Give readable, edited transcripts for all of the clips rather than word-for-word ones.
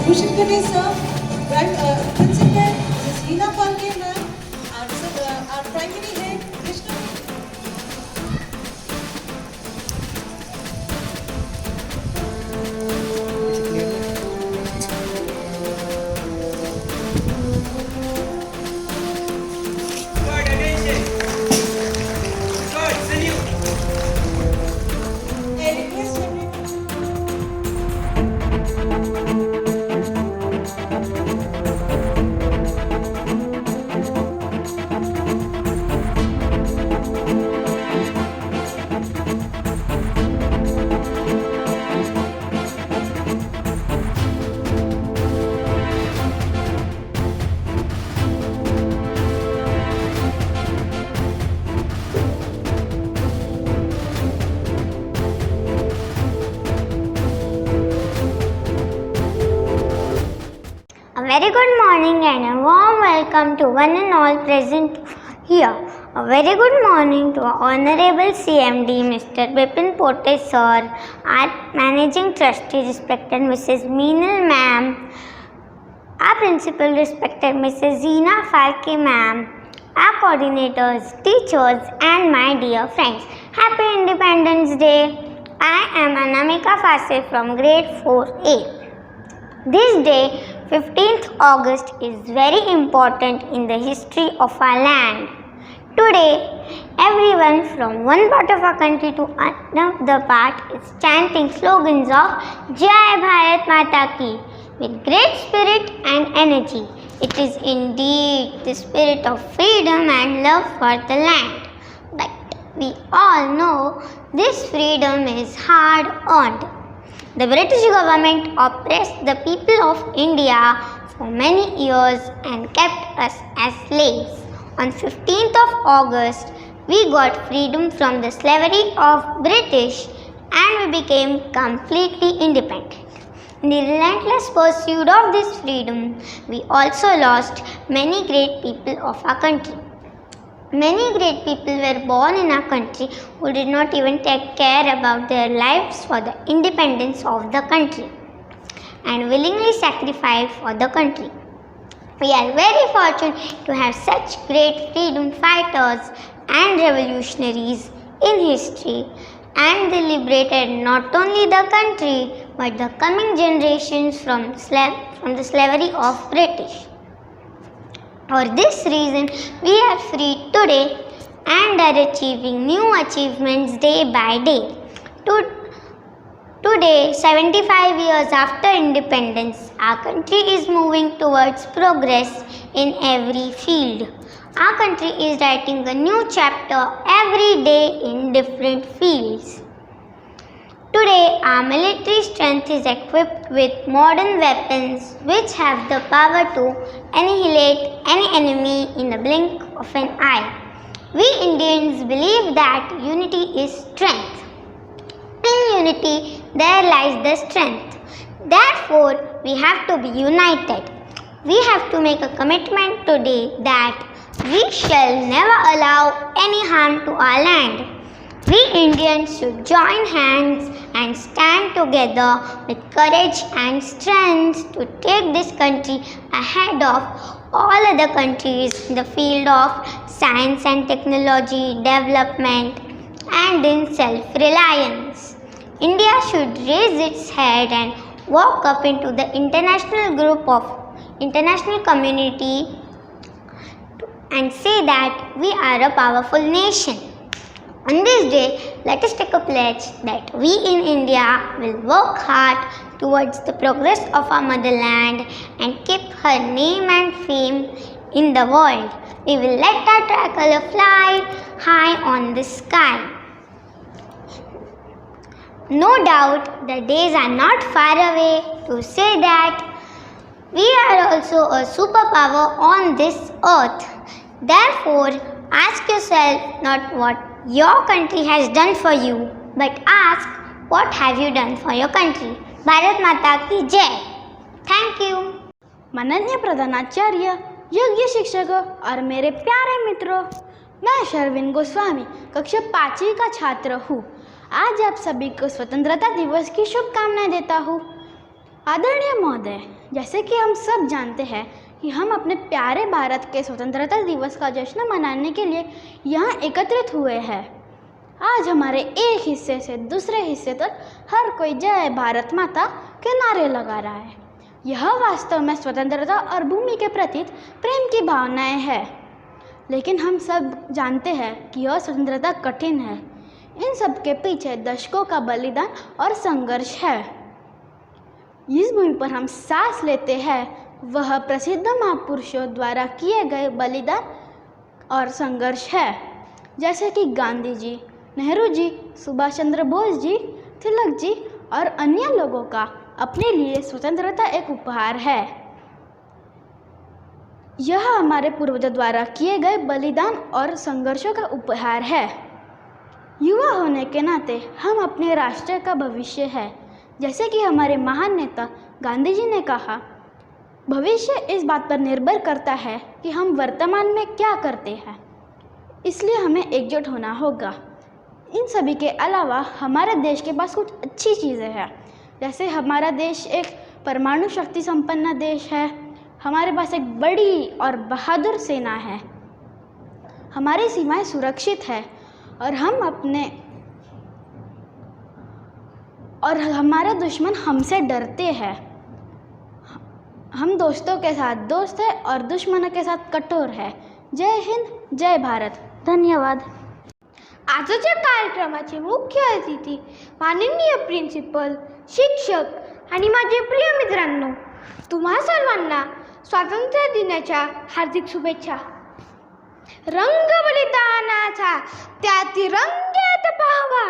भूषण करने sir, principal Mrs. Hina Kalyan ma'am, our primary head Krishna. Good attention. Good salute. I request everyone. A very good morning and a warm welcome to one and all present here. A very good morning to our Honorable CMD Mr. Bipin Pote Sir, our Managing Trustee respected Mrs. Meenal Ma'am, our Principal respected Mrs. Zina Falke Ma'am, our coordinators, teachers and my dear friends. Happy Independence Day. I am Anamika Fase from grade 4A. This day, 15th August, is very important in the history of our land. Today, everyone from one part of our country to another part is chanting slogans of Jai Bharat Mata Ki with great spirit and energy. It is indeed the spirit of freedom and love for the land. But we all know this freedom is hard earned. The British government oppressed the people of India for many years and kept us as slaves. On 15th of August, we got freedom from the slavery of British and we became completely independent. In the relentless pursuit of this freedom, we also lost many great people of our country. Many great people were born in our country who did not even take care about their lives for the independence of the country and willingly sacrificed for the country. We are very fortunate to have such great freedom fighters and revolutionaries in history, and they liberated not only the country but the coming generations from the slavery of British. For this reason, we are free today and are achieving new achievements day by day. Today, 75 years after independence, our country is moving towards progress in every field. Our country is writing a new chapter every day in different fields. Today, our military strength is equipped with modern weapons which have the power to annihilate any enemy in the blink of an eye. We Indians believe that unity is strength. In unity, there lies the strength. Therefore, we have to be united. We have to make a commitment today that we shall never allow any harm to our land. We Indians should join hands and stand together with courage and strength to take this country ahead of all other countries in the field of science and technology development and in self-reliance. India should raise its head and walk up into the international community and say that we are a powerful nation. On this day, let us take a pledge that we in India will work hard towards the progress of our motherland and keep her name and fame in the world. We will let our tricolor fly high on the sky. No doubt, the days are not far away to say that we are also a superpower on this earth. Therefore, ask yourself not what your country has done for you, but ask what have you done for your country. Bharat Mata ki Jai. Thank you. माननीय प्रधानाचार्य, योग्य शिक्षक और मेरे प्यारे मित्रों, मैं Sherwin Goswami कक्षा 5वीं का छात्र हूँ। आज आप सभी को स्वतंत्रता दिवस की शुभकामनाएं देता हूँ। आदरणीय महोदय, जैसे कि हम सब जानते हैं कि हम अपने प्यारे भारत के स्वतंत्रता दिवस का जश्न मनाने के लिए यहाँ एकत्रित हुए हैं। आज हमारे एक हिस्से से दूसरे हिस्से तक हर कोई जय भारत माता के नारे लगा रहा है। यह वास्तव में स्वतंत्रता और भूमि के प्रति प्रेम की भावनाएं हैं। लेकिन हम सब जानते हैं कि यह स्वतंत्रता कठिन है। इन सब के पीछे दशकों का बलिदान और संघर्ष है। इस भूमि पर हम सांस लेते हैं वह प्रसिद्ध महापुरुषों द्वारा किए गए बलिदान और संघर्ष है, जैसे कि गांधी जी, नेहरू जी, सुभाष चंद्र बोस जी, तिलक जी और अन्य लोगों का अपने लिए स्वतंत्रता एक उपहार है। यह हमारे पूर्वजों द्वारा किए गए बलिदान और संघर्षों का उपहार है। युवा होने के नाते हम अपने राष्ट्र का भविष्य है। जैसे कि हमारे महान नेता गांधी जी ने कहा, भविष्य इस बात पर निर्भर करता है कि हम वर्तमान में क्या करते हैं। इसलिए हमें एकजुट होना होगा। इन सभी के अलावा हमारे देश के पास कुछ अच्छी चीज़ें हैं, जैसे हमारा देश एक परमाणु शक्ति संपन्न देश है। हमारे पास एक बड़ी और बहादुर सेना है। हमारी सीमाएं सुरक्षित है और हमारे दुश्मन हमसे डरते हैं। हम दोस्तों के साथ दोस्त हैं और दुश्मनों के साथ कठोर है। जय हिंद, जय भारत। धन्यवाद। आजच्या कार्यक्रमाचे मुख्य अतिथी माननीय प्रिन्सिपल, शिक्षक आणि माझे प्रिय मित्रांनो, तुम्हा सर्वांना स्वातंत्र्य दिनाच्या हार्दिक शुभेच्छा. रंग बलिदानाचा त्या तिरंग्यात पाहावा,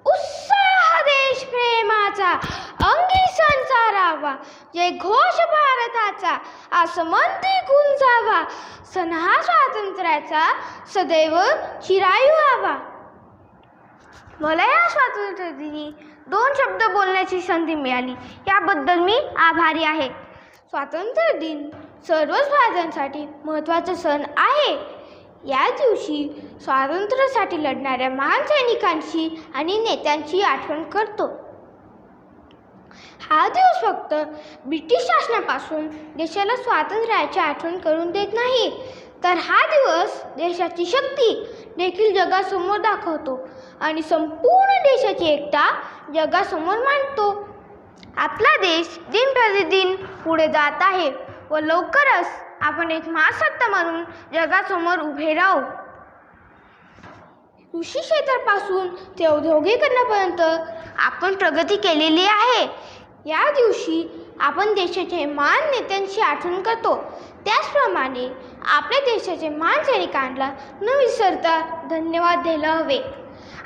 उत्साह देश प्रेमाचा अंगी संसारावा, जय घोष भारताचा आसमंती गुंजावा, सण हा स्वातंत्र्याचा सदैव चिरायू व्हावा. मला या स्वातंत्र्य दिनी 2 शब्द बोलण्याची संधी मिळाली, याबद्दल मी आभारी आहे. स्वातंत्र्य दिन सर्वच भारतीयांसाठी महत्त्वाचा सण आहे. या दिवशी स्वातंत्र्यासाठी लढणाऱ्या महान सैनिकांची आणि नेत्यांची आठवण करतो. हा दिवस फक्त ब्रिटिश शासनापासून देशाला स्वातंत्र्याची आठवण करून देत नाही, तर हा दिवस देशाची शक्ती देखील जगासमोर दाखवतो आणि संपूर्ण देशाची एकता जगासमोर मांडतो. आपला देश दिन प्रतिदिन पुढे जात आहे व लवकरच आपण एक महासत्ता म्हणून जगासमोर उभे राहू. कृषी क्षेत्रापासून ते औद्योगिकरणापर्यंत आपण प्रगती केलेली आहे. या दिवशी आपण देशाचे महान नेत्यांची आठवण करतो. त्याचप्रमाणे आपल्या देशाचे महान सैनिकांना न विसरता धन्यवाद द्यायला हवे.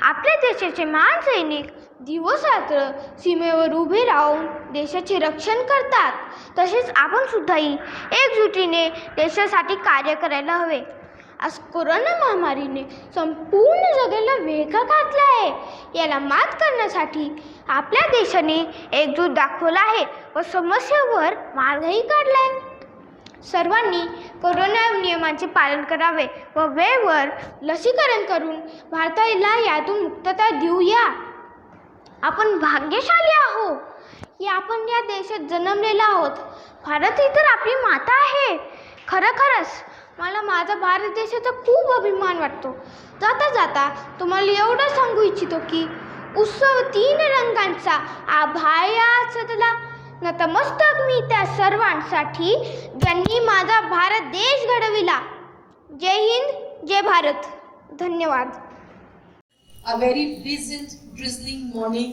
आपल्या देशाचे महान सैनिक दिवस रात्र सीमेवर उभे राहून देशाचे रक्षण करतात. तसेच आपण सुद्धाही एकजुटीने देशासाठी कार्य करायला हवे. आज कोरोना महामारीने संपूर्ण जगाला वेगळा घातला आहे. याला मात करण्यासाठी आपल्या देशाने एकजूट दाखवला आहे व समस्येवर मार्गही काढला आहे. सर्वांनी कोरोना नियमांचे पालन करावे व वेळेवर लसीकरण करून भारताला यातून मुक्तता देऊया. आपण भाग्यशाली आहोत की आपण या देशात जन्मलेला आहोत. भारत ही तर आपली माता आहे. खरंच मला माझा भारत देशाचा खूप अभिमान वाटतो. जाता जाता तुम्हाला एवढं सांगू इच्छितो की उत्सव 3 रंगांचा आभाळा सजला. नतमस्तक मी त्या सर्वांसाठी ज्यांनी माझा भारत देश घडविला. जय हिंद, जय भारत. धन्यवाद. A very pleasant, drizzling morning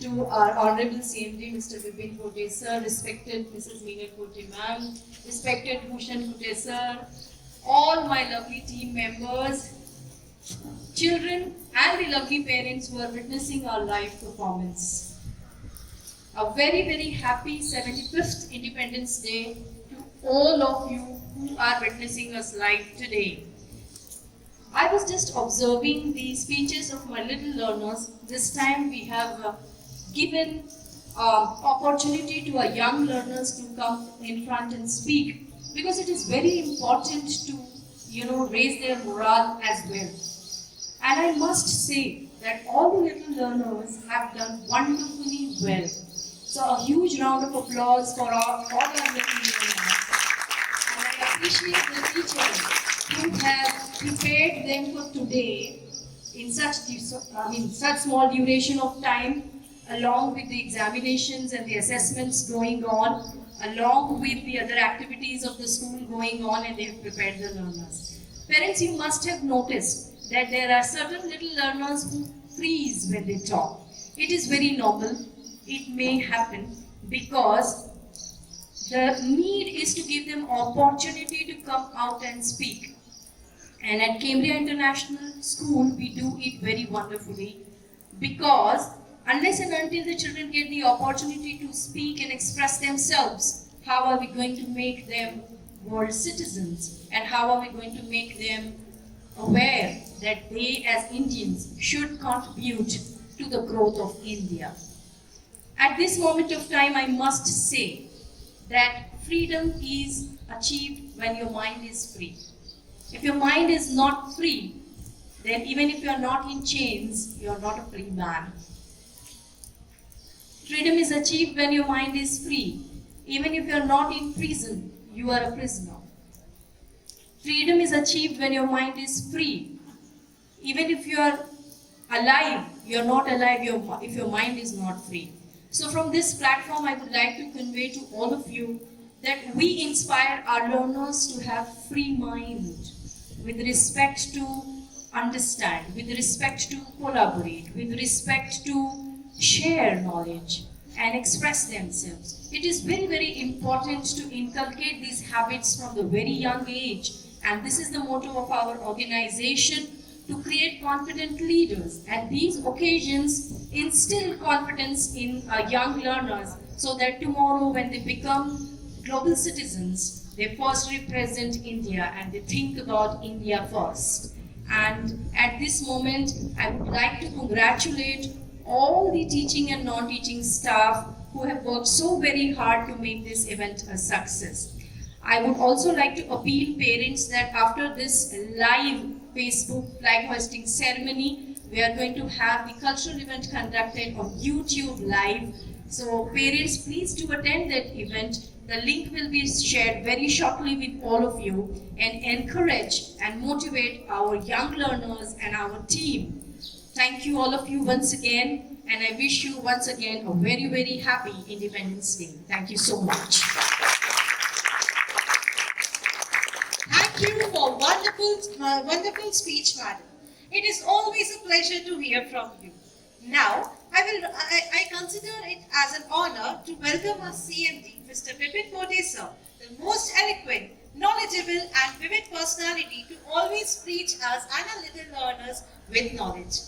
to our Honorable CMD, Mr. Bipin Kote sir, respected Mrs. Meena Kote ma'am, respected Bhushan Kote sir, all my lovely team members, children and the lovely parents who are witnessing our live performance. A very, very happy 75th Independence Day to all of you who are witnessing us live today. I was just observing the speeches of my little learners. This time we have given opportunity to our young learners to come in front and speak, because it is very important to raise their morale as well. And I must say that all the little learners have done wonderfully well. So a huge round of applause for all our young learners. And I appreciate the teachers who have prepared them for today in such small duration of time, along with the examinations and the assessments going on, along with the other activities of the school going on, and they have prepared the learners. Parents, you must have noticed that there are certain little learners who freeze when they talk. It is very normal. It may happen because the need is to give them opportunity to come out and speak. And at Cambria International School, we do it very wonderfully, because unless and until the children get the opportunity to speak and express themselves, how are we going to make them world citizens? And how are we going to make them aware that they as Indians should contribute to the growth of India? At this moment of time, I must say that freedom is achieved when your mind is free. If your mind is not free, then even if you are not in chains, you are not a free man. Freedom is achieved when your mind is free. Even if you are not in prison, you are a prisoner. Freedom is achieved when your mind is free. Even if you are alive, you are not alive if your mind is not free. So from this platform, I would like to convey to all of you that we inspire our learners to have free mind, with respect to understand, with respect to collaborate, with respect to share knowledge and express themselves. It is very, very important to inculcate these habits from the very young age, and this is the motto of our organization, to create confident leaders. And these occasions instill confidence in our young learners, so that tomorrow when they become global citizens, they first represent India and they think about India first. And at this moment, I would like to congratulate all the teaching and non-teaching staff who have worked so very hard to make this event a success. I would also like to appeal parents that after this live Facebook flag hoisting ceremony, we are going to have the cultural event conducted on YouTube live. So parents, please do attend that event. The link will be shared very shortly with all of you, and encourage and motivate our young learners and our team. Thank you all of you once again, and I wish you once again a very, very happy Independence Day. Thank you so much. Thank you for wonderful speech, madam. It is always a pleasure to hear from you. Now, I consider it as an honor to welcome our CMD, Mr. Bipin Pote sir, the most eloquent, knowledgeable and vivid personality to always preach us and our little learners with knowledge.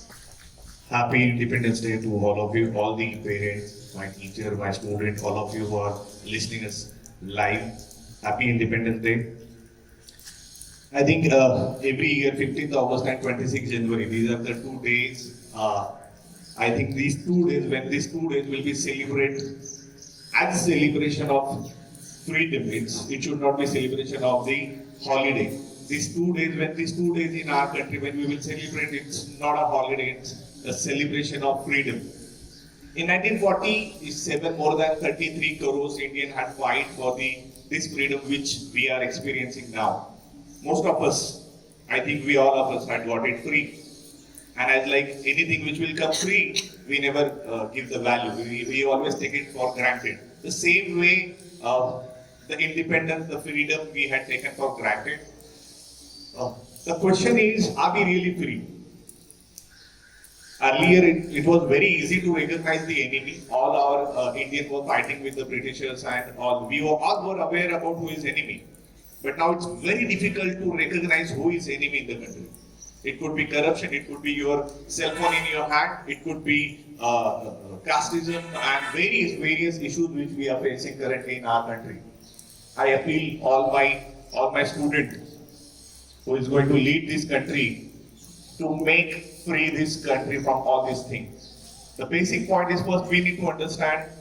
Happy Independence Day to all of you, all the parents, my teacher, my student, all of you who are listening us live. Happy Independence Day. I think every year, 15th August and 26th January, these are the 2 days. I think these 2 days, when these 2 days will be celebrated as a celebration of freedom, it should not be celebration of the holiday. These 2 days, when these 2 days in our country, when we will celebrate, it's not a holiday, it's a celebration of freedom. In 1947, more than 33 crores Indians had fought for this freedom which we are experiencing now. Most of us, I think we all of us had got it free. And as like anything which will come free, we never give the value. We always take it for granted. The same way, the independence, the freedom we had taken for granted. The question is, are we really free? Earlier, it was very easy to recognize the enemy. All our Indians were fighting with the Britishers and all. We all were aware about who is enemy. But now it's very difficult to recognize who is enemy in the country. It could be corruption, it could be your cell phone in your hand, it could be casteism and various issues which we are facing currently in our country. I appeal all my students who is going to lead this country to make free this country from all these things. The basic point is, first we need to understand,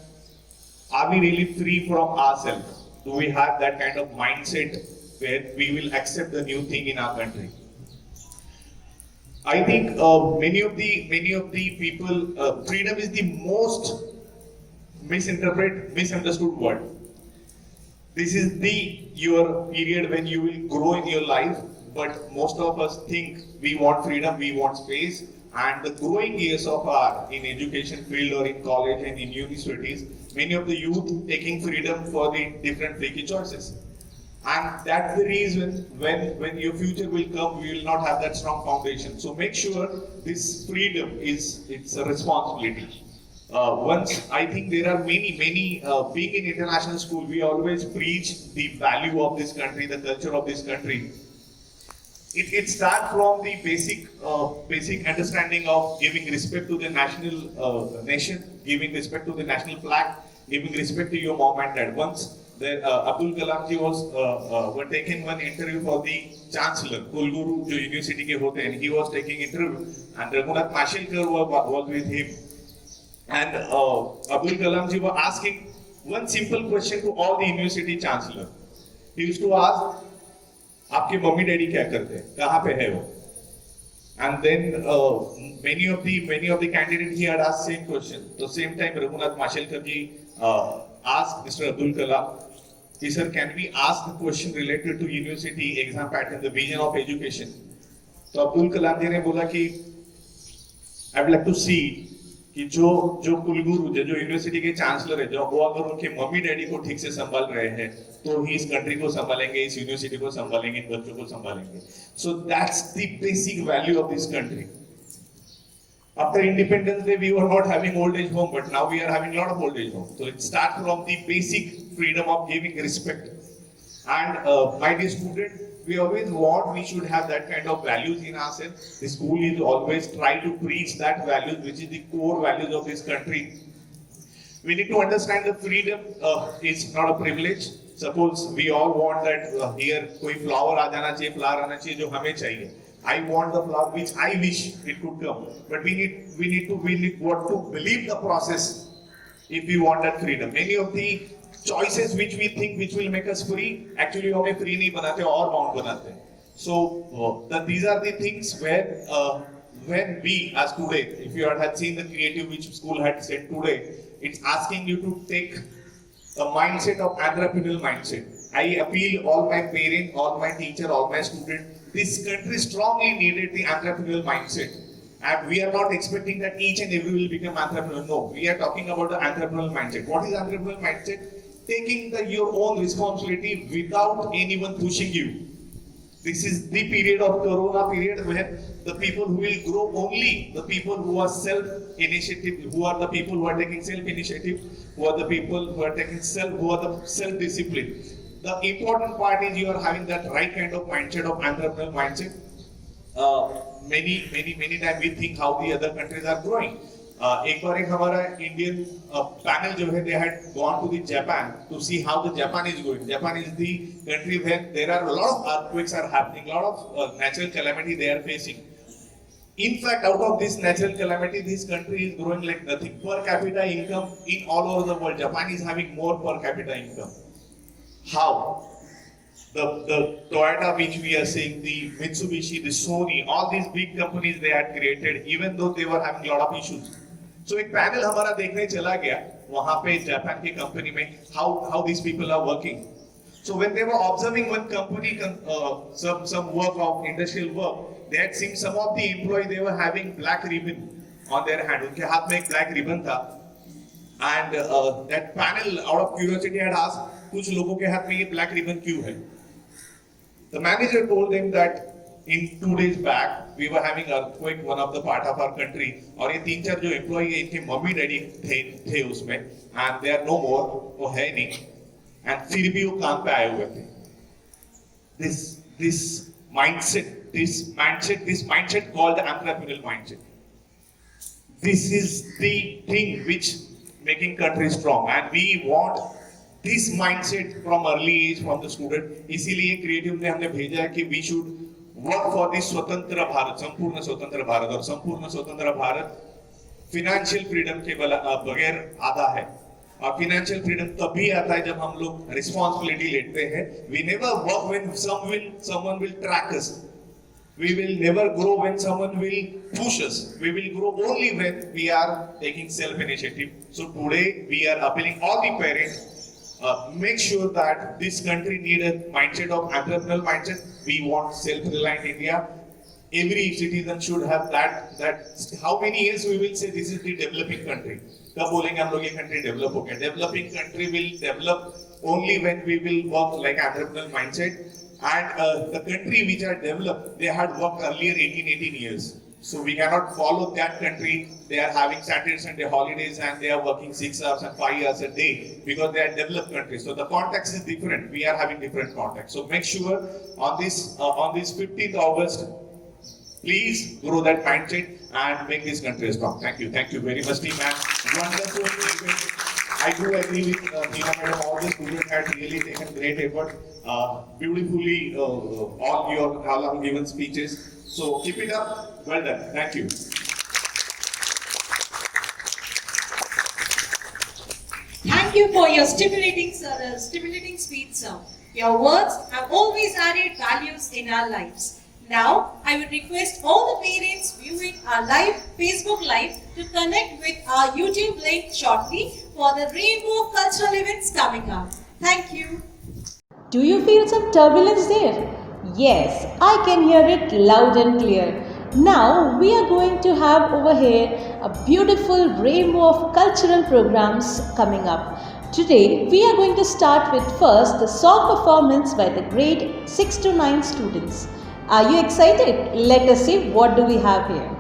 are we really free from ourselves? Do we have that kind of mindset where we will accept the new thing in our country? I think many of the people, freedom is the most misinterpret, misunderstood word. This is your period when you will grow in your life, but most of us think we want freedom, we want space, and the growing years of our in education field or in college and in universities, many of the youth taking freedom for the different freaky choices. And that's the reason when your future will come, we will not have that strong foundation. So make sure this freedom it's a responsibility. Once I think there are many being in international school, we always preach the value of this country, the culture of this country. It starts from the basic understanding of giving respect to the national nation, giving respect to the national flag, giving respect to your mom and dad. Once Abdul Kalam ji were taking one interview for the chancellor, Kulguru, जो university के होते हैं, he was taking interview, and Raghunath Mashelkar was with him, and Abdul Kalam ji was asking one simple question to all the university chancellor. He used to ask, आपके mummy daddy क्या करते हैं, कहाँ पे है वो? And then many of the candidates he had asked same question. So same time Raghunath Mashelkar ji asked Mr. Abdul Kalam, he said, can we ask the question related to university exam pattern, the vision of education? So Abdul Kalam ji ने बोला कि I would like to see कि जो कुलगुरु जो university के chancellor है, जो वो अगर उनके मम्मी डैडी को ठीक से संभाल रहे हैं तो ही इस कंट्री को संभालेंगे, इस यूनिवर्सिटी को संभालेंगे, इन बच्चों को संभालेंगे. So that's the basic value of this country. After Independence Day, we were not having old age home, but now we are having a lot of old age home. So it starts from the basic freedom of giving respect. And my dear student, we always want, we should have that kind of values in ourselves. The school is always try to preach that values, which is the core values of this country. We need to understand that freedom is not a privilege. Suppose we all want that here कोई flower आ जाना चाहिए, flower आना चाहिए जो हमें चाहिए. I want the flower which I wish it could come. But we need what to believe the process if we want that freedom. Many of the choices which we think which will make us free, actually हमें free नहीं बनाते और bound बनाते. So these are the things where when we as today, if you had seen the creative which school had said today, it's asking you to take a mindset of entrepreneurial mindset. I appeal all my parents, all my teacher, all my students. This country strongly needed the entrepreneurial mindset. And we are not expecting that each and every will become entrepreneur. No, we are talking about the entrepreneurial mindset. What is entrepreneurial mindset? Taking your own responsibility without anyone pushing you. This is the period of Corona period where the people who will grow only the people who are self-initiative, who are the people who are taking self-initiative, who are the people who are taking self-discipline. The important part is you are having that right kind of mindset of entrepreneurial mindset. Many times we think how the other countries are growing. एक बार एक हमारा Indian panel जो है, they had gone to the Japan to see how the Japan is going. Japan is the country where there are a lot of earthquakes are happening, a lot of natural calamity they are facing. In fact, out of this natural calamity, this country is growing like nothing. Per capita income in all over the world, Japan is having more per capita income. How? The Toyota which we are seeing, the Mitsubishi, the Sony, all these big companies they had created, even though they were having a lot of issues. So एक panel हमारा देखने चला गया वहाँ पे Japan की company में how these people are working. So when they were observing one company some work of industrial work, they had seen some of the employees they were having black ribbon on their hand. उनके हाथ में एक black ribbon था. And that panel out of curiosity had asked कुछ लोगों के हाथ में ये black ribbon क्यों है? The manager told them that in 2 days back we were having earthquake one of the part of our country और ये 3-4 जो employee है इनके मम्मी डैडी थे उसमें and they are no more, वो है नहीं and फिर भी वो काम पे आए हुए थे. This mindset called the entrepreneurial mindset. This is the thing which making country strong and we want this mindset from early age from the student. इसीलिए क्रिएटिव ने हमने भेजा है कि we should work for this स्वतंत्र भारत, संपूर्ण स्वतंत्र भारत. और संपूर्ण स्वतंत्र भारत फिनेंशियल फ्रीडम के बगैर आधा है और फिनेंशियल फ्रीडम तभी आता है जब हम लोग रिस्पॉन्सिबिलिटी लेते हैं. We never work when someone will track us. We will never grow when someone will push us. We will grow only when we are taking self-initiative. So today we are appealing all the parents, make sure that this country need a mindset of entrepreneurial mindset. We want self-reliant India. Every citizen should have that how many years we will say this is the developing country. कब बोलेंगे हम लोग ये country develop हो गया? Developing country will develop only when we will work like entrepreneurial mindset. And the country which are developed, they had worked earlier 18 years. So we cannot follow that country. They are having Saturday, Sunday holidays and they are working 6 hours and 5 hours a day because they are developed countries. So the context is different. We are having different context. So make sure on this 15th August, please grow that mindset and make this country strong. Thank you. Thank you very much, team. And wonderful event. I do agree with Meena madam. All the students had really taken great effort. Beautifully, all have given speeches. So keep it up. Well done. Thank you. Thank you for your stimulating speech, sir. Your words have always added values in our lives. Now, I would request all the parents viewing our Facebook Live to connect with our YouTube link shortly for the Rainbow of Cultural events coming up. Thank you. Do you feel some turbulence there? Yes, I can hear it loud and clear. Now we are going to have over here a beautiful rainbow of cultural programs coming up. Today we are going to start with first the song performance by the grade 6 to 9 students. Are you excited? Let us see what do we have here.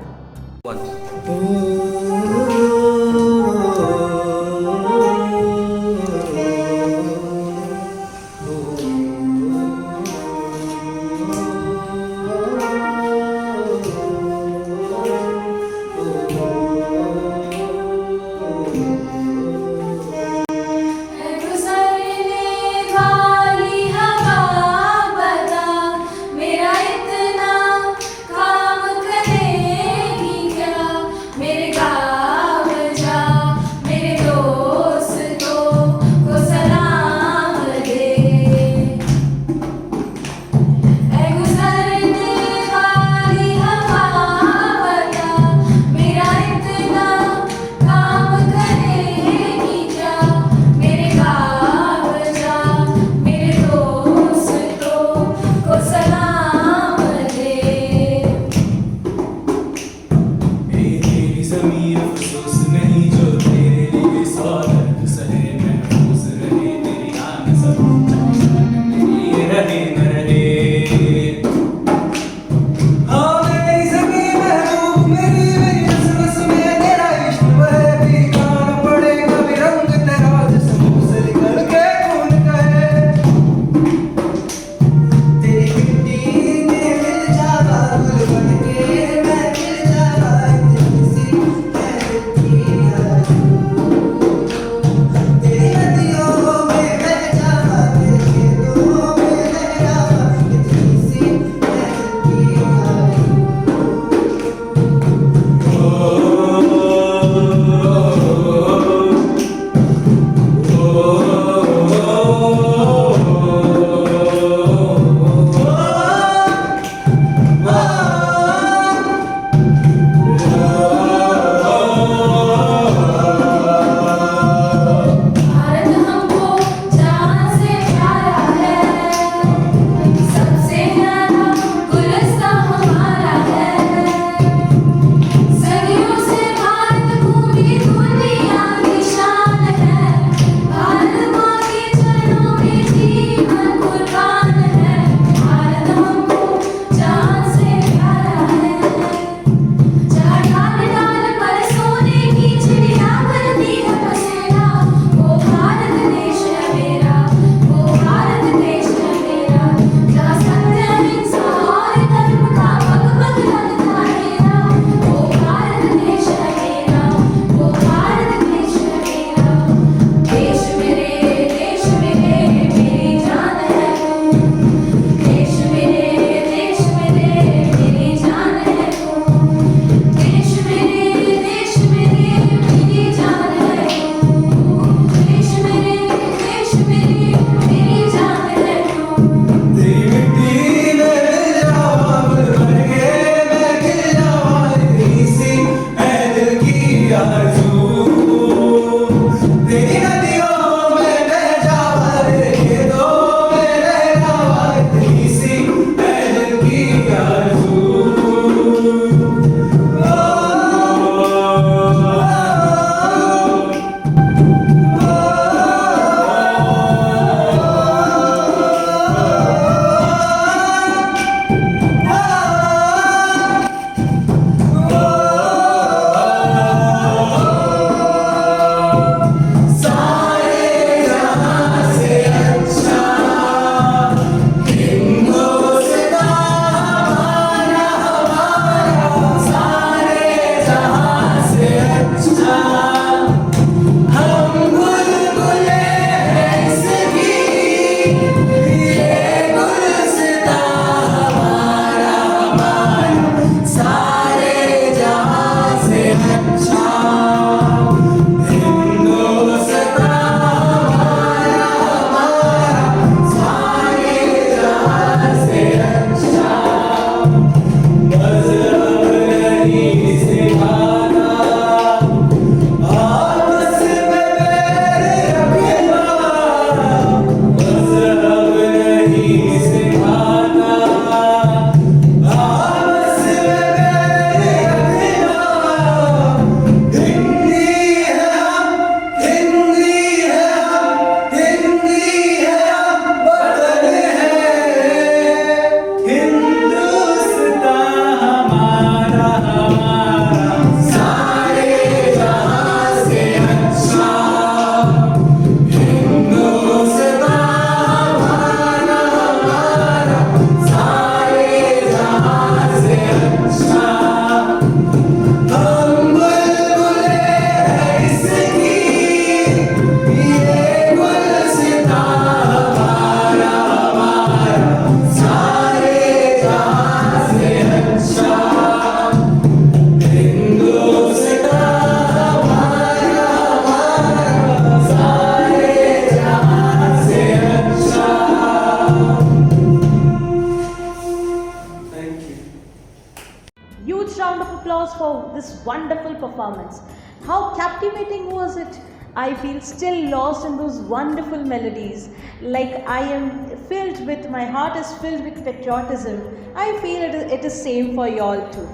Huge round of applause for this wonderful performance. How captivating was it? I feel still lost in those wonderful melodies. Like I am filled with, my heart is filled with patriotism. I feel it is same for y'all too.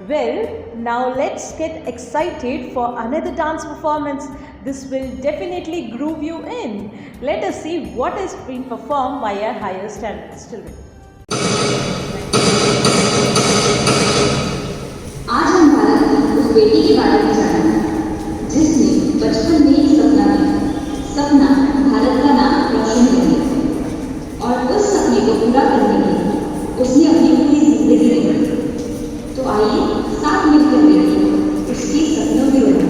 Well, now let's get excited for another dance performance. This will definitely groove you in. Let us see what is being performed by our higher standards children. आज हम भारत की उस बेटी के बारे में जानेंगे जिसने बचपन में ही सपना देखा। सपना भारत का नाम रोशन करने और उस सपने को पूरा करने के लिए उसने अपनी पूरी जिंदगी दी। तो आइए साथ मिलकर देखें उसकी सपनों की वजह।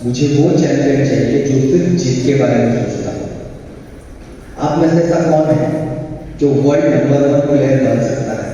मुझे वो चैंपियन चाहिए जो सिर्फ जीत के बारे में सोचता है। आप में से ऐसा कौन है जो वर्ल्ड नंबर 1 प्लेयर बन सकता है?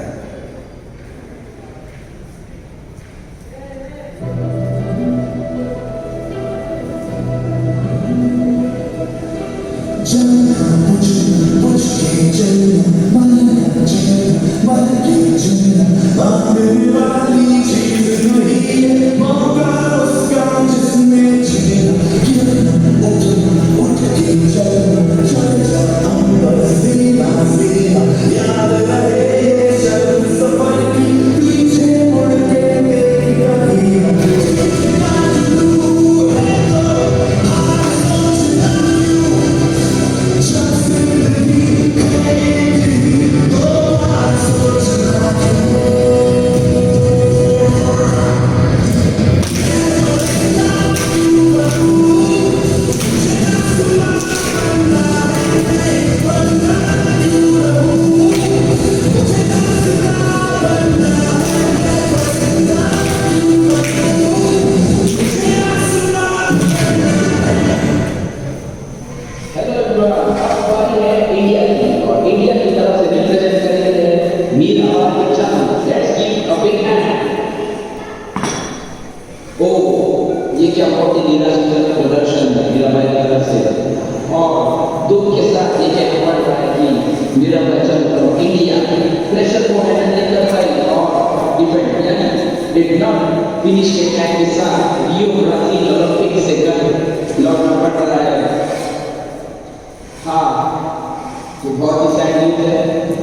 बहुत ही सैड न्यूज़ है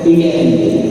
इंडिया के लिए।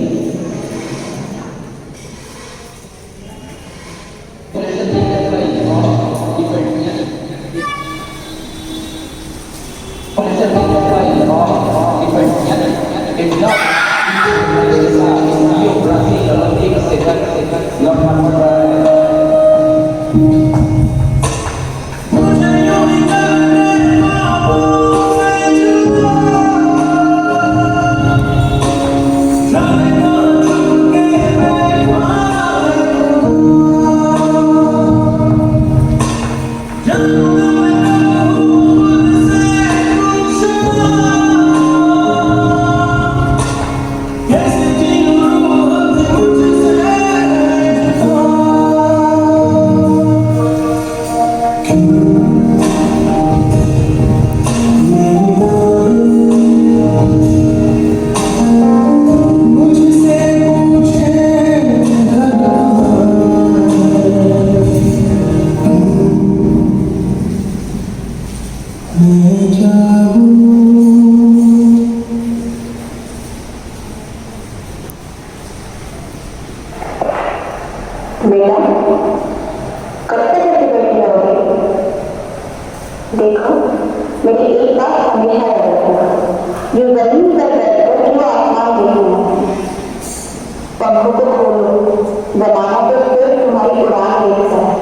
देखो, मेरी एक बात हमेशा याद रखना, जो जमीन पर बैठकर जो आसमान देखो, पंखों को खोलो, बनाना तो सिर्फ तुम्हारी उड़ान देखता है।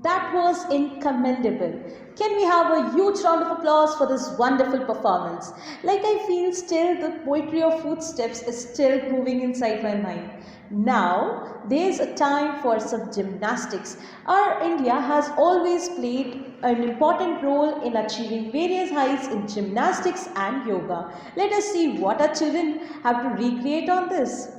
That was incommendable. Can we have a huge round of applause for this wonderful performance? Like I feel still the poetry of footsteps is still moving inside my mind. Now there's a time for some gymnastics. Our India has always played an important role in achieving various heights in gymnastics and yoga. Let us see what our children have to recreate on this.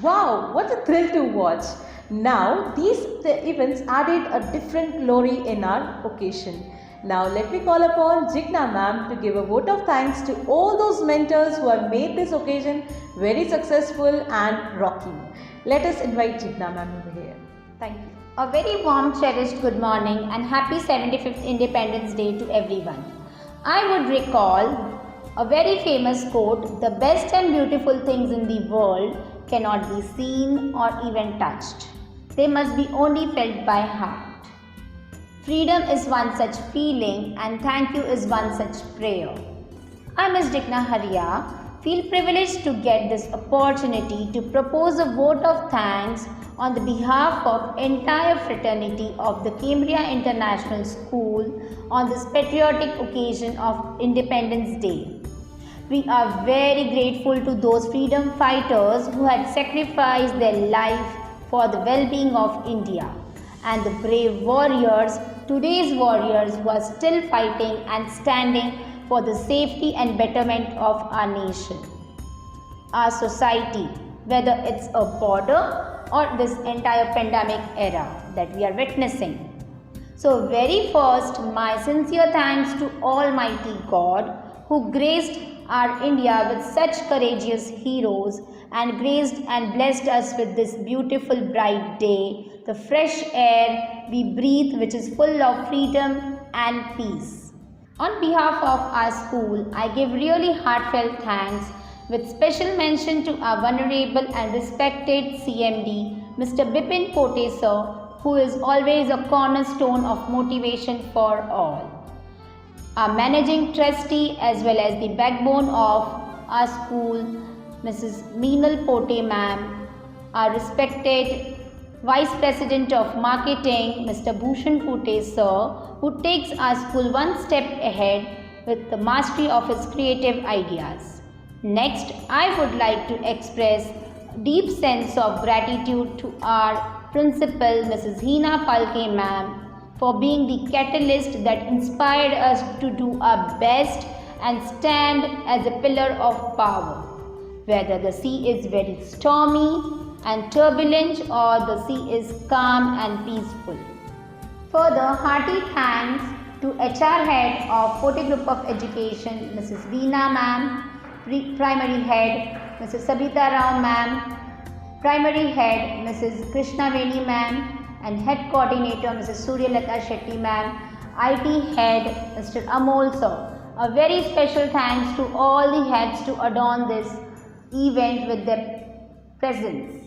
Wow, what a thrill to watch. Now, these events added a different glory in our occasion. Now, let me call upon Jigna ma'am to give a vote of thanks to all those mentors who have made this occasion very successful and rocking. Let us invite Jigna ma'am over here. Thank you. A very warm, cherished good morning and happy 75th Independence Day to everyone. I would recall a very famous quote, "The best and beautiful things in the world cannot be seen or even touched. They must be only felt by heart." Freedom is one such feeling and thank you is one such prayer. I, Ms. Dikna Haria, feel privileged to get this opportunity to propose a vote of thanks on the behalf of entire fraternity of the Cambria International School on this patriotic occasion of Independence Day. We are very grateful to those freedom fighters who had sacrificed their life for the well-being of India and the brave warriors, today's warriors who are still fighting and standing for the safety and betterment of our nation. Our society, whether it's a border or this entire pandemic era that we are witnessing. So very first, my sincere thanks to Almighty God who graced our India with such courageous heroes and graced and blessed us with this beautiful bright day, the fresh air we breathe which is full of freedom and peace. On behalf of our school, I give really heartfelt thanks with special mention to our venerable and respected CMD, Mr. Bipin Pote sir, who is always a cornerstone of motivation for all. Our managing trustee as well as the backbone of our school, Mrs. Meenal Pote ma'am, our respected Vice President of Marketing, Mr. Bhushan Pote sir, who takes our school one step ahead with the mastery of his creative ideas. Next, I would like to express a deep sense of gratitude to our Principal, Mrs. Hina Falke ma'am, for being the catalyst that inspired us to do our best and stand as a pillar of power, whether the sea is very stormy and turbulent or the sea is calm and peaceful. Further, hearty thanks to HR Head of Pote Group of Education, Mrs. Veena ma'am, Primary Head, Mrs. Sabita Rao ma'am, Primary Head, Mrs. Krishna Veni ma'am, and Head Coordinator, Mrs. Surya Lata Shetty ma'am, IT Head, Mr. Amol sir. A very special thanks to all the heads to adorn this event with their presence.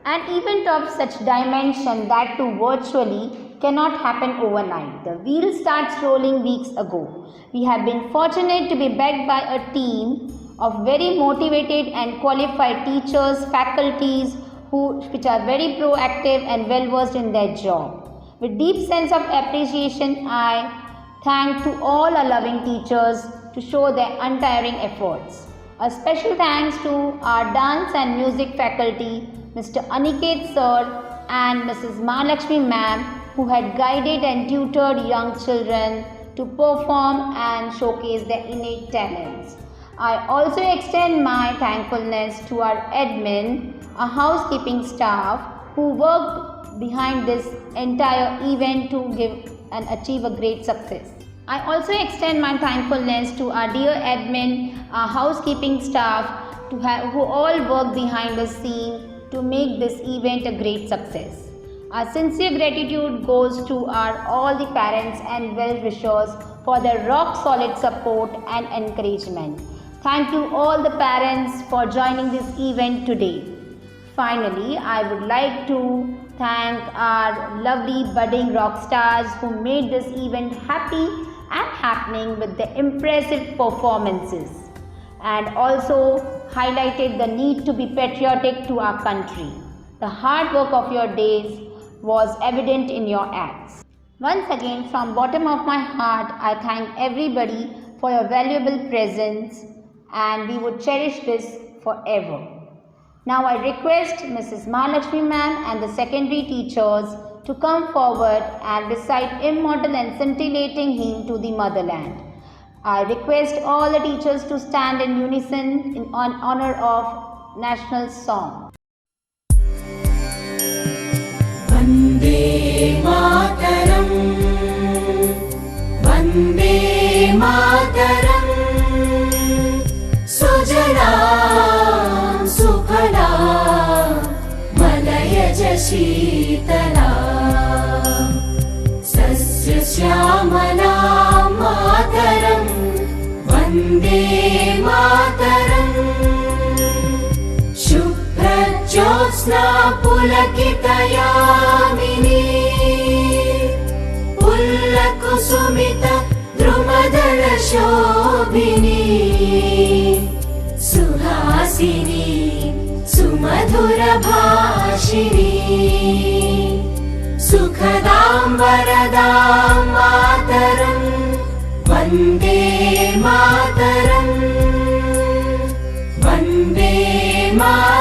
An event of such dimension, that too virtually, cannot happen overnight. The wheel starts rolling weeks ago. We have been fortunate to be backed by a team of very motivated and qualified teachers, faculties, which are very proactive and well versed in their job. With deep sense of appreciation, I thank to all our loving teachers to show their untiring efforts. A special thanks to our dance and music faculty, Mr. Aniket sir and Mrs. Mahalakshmi ma'am, who had guided and tutored young children to perform and showcase their innate talents. I also extend my thankfulness to our admin, our housekeeping staff who worked behind this entire event to give and achieve a great success. I also extend my thankfulness to our dear admin, our housekeeping staff who all worked behind the scene to make this event a great success. Our sincere gratitude goes to all the parents and well-wishers for their rock-solid support and encouragement. Thank you all the parents for joining this event today. Finally, I would like to thank our lovely budding rock stars who made this event happy and happening with the impressive performances and also highlighted the need to be patriotic to our country. The hard work of your days was evident in your acts. Once again, from bottom of my heart, I thank everybody for your valuable presence, and we would cherish this forever. Now I request Mrs. Mahalakshmi ma'am and the secondary teachers to come forward and recite immortal and scintillating hymn to the motherland. I request all the teachers to stand in unison in honor of national song. Vande Mataram, Vande Mataram, Sujalam Sukhalam, Malayaj Sheetalam, Sasya Syamalam Mataram, Vande Mataram, Jyotsna Pulakitayamini, Pullakusumita Drumadala Shobhini, Suhasini Sumadhura Bhashini, Sukhadam Varadam Mataram, Vande Mataram, Vande Mataram.